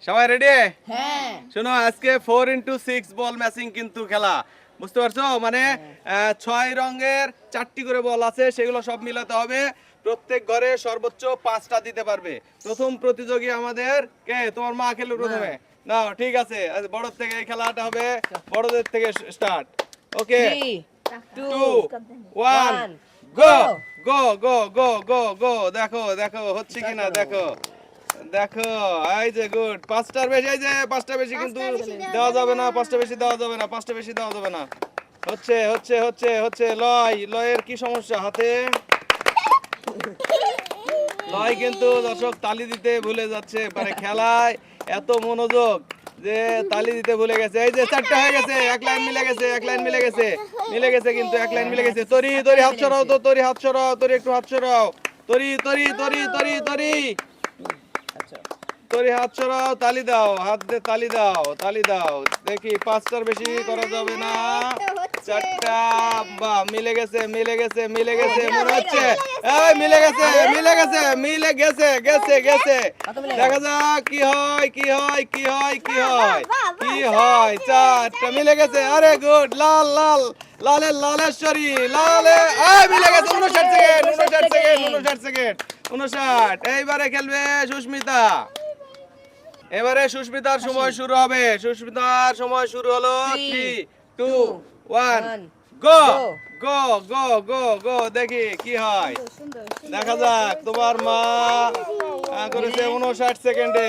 সবাই রেডি? হ্যাঁ। শোনো, আজকে 4x6 বল ম্যাচিং কিন্তু খেলা, বুঝতে পারছো? মানে 6 রঙের 4টি করে বল আছে, সেগুলো সব মিলাতে হবে। প্রত্যেক ঘরে সর্বোচ্চ 5টা দিতে পারবে। প্রথম প্রতিযোগী আমাদের কে? তোমার মা খেলবে প্রথমে। নাও, ঠিক আছে, বড় থেকে এই খেলাটা হবে, বড়দের থেকে স্টার্ট। ওকে, 2 1 গো গো গো গো গো গো। দেখো দেখো হচ্ছে কিনা, দেখো দেখো, এই যে গুড। 5টার বেশি, এই যে 5টা বেশি কিন্তু দেওয়া যাবে না, 5টা বেশি দেওয়া যাবে না, 5টা বেশি দেওয়া যাবে না। হচ্ছে হচ্ছে হচ্ছে হচ্ছে লয়ের কি সমস্যা হাতে? লয় কিন্তু দর্শক তালি দিতে ভুলে যাচ্ছে, মানে খেলায় এত মনোযোগ যে তালি দিতে ভুলে গেছে। এই যে 4টা হয়ে গেছে, এক লাইন মিলে গেছে, এক লাইন মিলে গেছে, মিলে গেছে কিন্তু এক লাইন মিলে গেছে। তরি তরি হাত ছড়াও তো, তরি হাত ছড়াও, তরি একটু হাত ছড়াও, তরি তরি তরি তরি তরি তরি হাত ছড়াও, তালি দাও, হাত দিয়ে তালি দাও, তালি দাও। দেখি 5টার বেশি করা যাবে না, 4টা। বাহ, মিলে গেছে মিলে গেছে মিলে গেছে মনে হচ্ছে। এই মিলে গেছে মিলে গেছে মিলে গেছে গেছে গেছে। দেখা যাক কি হয় কি হয় কি হয় কি হয় কি হয়। 4টা মিলে গেছে। আরে গুড, লাল লাল লালের লালেশ্বরী লালে। এই মিলে গেছে। 59 সেকেন্ড 59 সেকেন্ড 59 সেকেন্ড 59। এইবারে খেলবে সুস্মিতা। এবারে সুস্মিতার সময় শুরু হবে। সুস্মিতার সময় শুরু হলো। 3 2 1 গো গো গো গো গো। দেখি কি হয়, দেখা যাক। তোমার মা করেছে 59 সেকেন্ডে।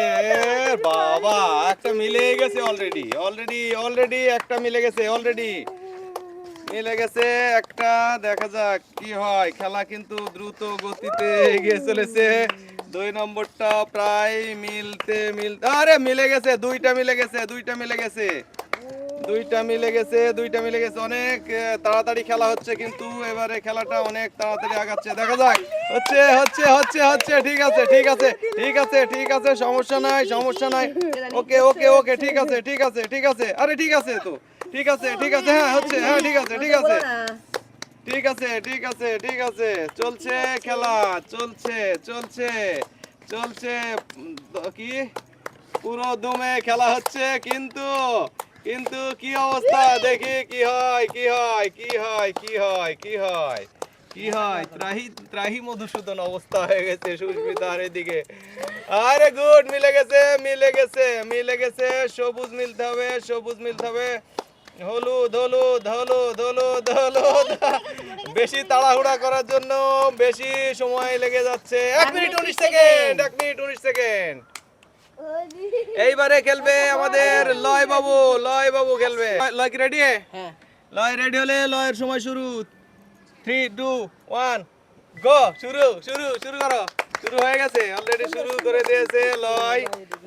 বাবা, একটা মিলে গেছে অলরেডি অলরেডি অলরেডি একটা মিলে গেছে, অলরেডি মিলে গেছে একটা। দেখা যাক কি হয়। খেলা কিন্তু দ্রুত গতিতে এগিয়ে চলেছে। 2 নম্বরটা প্রায় মিলতে মিলতে, আরে মিলে গেছে, 2টা মিলে গেছে, 2টা মিলে গেছে, 2টা মিলে গেছে, 2টা মিলে গেছে। অনেক তাড়াতাড়ি খেলা হচ্ছে, কিন্তু এবারে খেলাটা অনেক তাড়াতাড়ি আগাচ্ছে। দেখা যাক। হচ্ছে হচ্ছে হচ্ছে হচ্ছে। ঠিক আছে ঠিক আছে ঠিক আছে ঠিক আছে, সমস্যা নাই সমস্যা নাই। ওকে ওকে ওকে, ঠিক আছে ঠিক আছে ঠিক আছে। আরে ঠিক আছে তো, ঠিক আছে ঠিক আছে, হ্যাঁ হচ্ছে, হ্যাঁ ঠিক আছে ঠিক আছে ঠিক আছে ঠিক আছে ঠিক আছে। চলছে খেলা, চলছে চলছে চলছে। কি পুরো দমে খেলা হচ্ছে, কিন্তু কিন্তু কি অবস্থা দেখি কি হয় কি হয় কি হয় কি হয় কি হয় কি হয়। ত্রাহি ত্রাহি মধুসূদন অবস্থা হয়ে গেছে সুস্মিতার এদিকে। আরে গুড, মিলে গেছে মিলে গেছে মিলে গেছে। সবুজ মিলতে হবে, সবুজ মিলতে হবে। হলুদ হলুদ হলুদ হলুদ হলুদ। বেশি তাড়াহুড়া করার জন্য বেশি সময় লেগে যাচ্ছে। 1 মিনিট 19 সেকেন্ড 1 মিনিট 19 সেকেন্ড। এইবারে খেলবে আমাদের লয় বাবু। লয় বাবু খেলবে। লয় কি রেডি? হ্যাঁ। লয় রেডি হলে লয়ের সময় শুরু। 3 2 1 গো। শুরু শুরু শুরু করো। শুরু হয়ে গেছে, অলরেডি শুরু করে দিয়েছে লয়।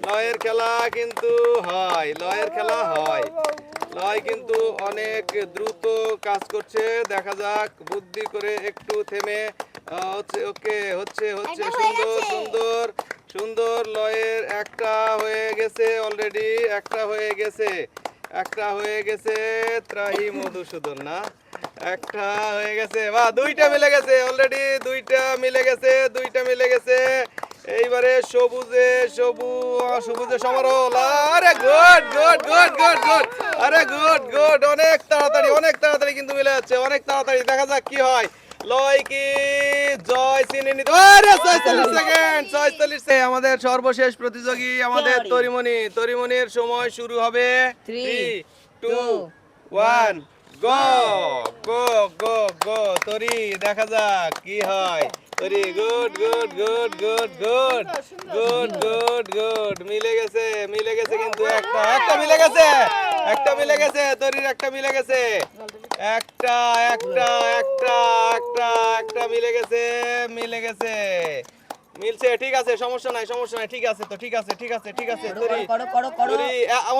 লয়ের খেলা কিন্তু হয়, লয়ের খেলা হয়। লয় কিন্তু অনেক দ্রুত কাজ করছে। দেখা যাক, বুদ্ধি করে একটু থেমে হচ্ছে। ওকে, হচ্ছে হচ্ছে, সুন্দর সুন্দর সুন্দর। লয়ের একটা হয়ে গেছে অলরেডি, একটা হয়ে গেছে, একটা হয়ে গেছে। ত্রাহি মধুসূদন না, একটা হয়ে গেছে। বাহ, 2টা মিলে গেছে অলরেডি, 2টা মিলে গেছে, 2টা মিলে গেছে। এইবারে সবুজে সবুজে সমারোহ। আরে good good good good good. আরে গুড গুড, অনেক তাড়াতাড়ি কিন্তু মিলে যাচ্ছে, অনেক তাড়াতাড়ি। দেখা যাক কি হয়। লয় কি জয় চিনে নিতে? আরে 46 সেকেন্ড 46 সেকেন্ড। আমাদের সর্বশেষ প্রতিযোগী আমাদের তরিমণি। তরিমণির সময় শুরু হবে। 3 2 1 গো গো গো গো। তরি, দেখা যাক কি হয়। তরি, good good good good good good good good. মিলে গেছে মিলে গেছে, কিন্তু একটা একটা মিলে গেছে, একটা মিলে গেছে। তরির একটা মিলে গেছে, একটা একটা একটা একটা একটা মিলে গেছে, মিলে গেছে, মিলছে। ঠিক আছে, সমস্যা নাই সমস্যা নাই। ঠিক আছে তো, ঠিক আছে ঠিক আছে ঠিক আছে। তরি তরি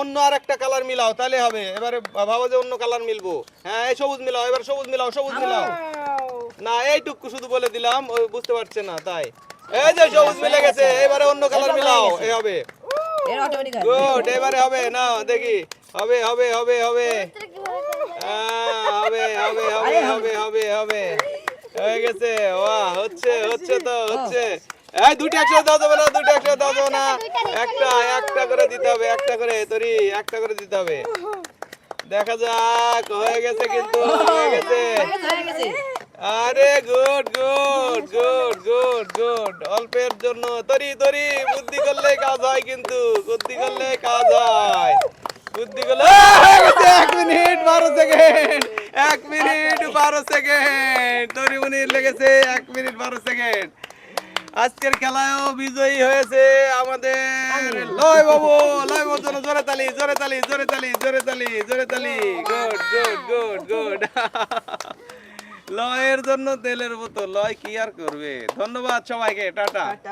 অন্য আর একটা কালার মিলাও, তাহলে হবে। এবারে ভাবো যে অন্য কালার মিলবো। হ্যাঁ, এই সবুজ মিলাও, এবার সবুজ মিলাও, সবুজ মিলাও। না, এইটুকু শুধু বলে দিলাম, ওই বুঝতে পারছে না তাই। এই যে সবুজ মিলে গেছে, এবারে অন্য কালার মিলাও, এই হবে। গুড, এবারে হবে না, দেখি হবে হবে হবে হবে। হবে হবে হবে হবে হবে হবে। হয়ে গেছে। বাহ, হচ্ছে হচ্ছে তো, হচ্ছে এই দুইটা একসাথে দেওয়া যাবে না, দুইটা একসাথে দেওয়া যাবে না, একটা একটা করে দিতে হবে, একটা করে তরি একটা করে দিতে হবে। দেখা যাক, হয়ে গেছে কিন্তু, হয়ে গেছে। আরে good good good good good, অল্পের জন্য তরি তরি, বুদ্ধি করলে কাজ হয়, কিন্তু বুদ্ধি করলে কাজ হয়, বুদ্ধি করলে হয়ে গেছে। 1 মিনিট 12 সেকেন্ড, 1 মিনিট 12 সেকেন্ড, তরি মুনির লেগেছে 1 মিনিট 12 সেকেন্ড। আজকের খেলায়ও বিজয়ী হয়েছে আমাদের লয় বাবু। লয় বাবুর জন্য জোরে তালি, জোরে তালি, জোরে তালি, জোরে তালি, জোরে তালি। Good good good good. লয়ের জন্য তেলের বোতল, লয় কি আর করবে। ধন্যবাদ সবাইকে, টাটা।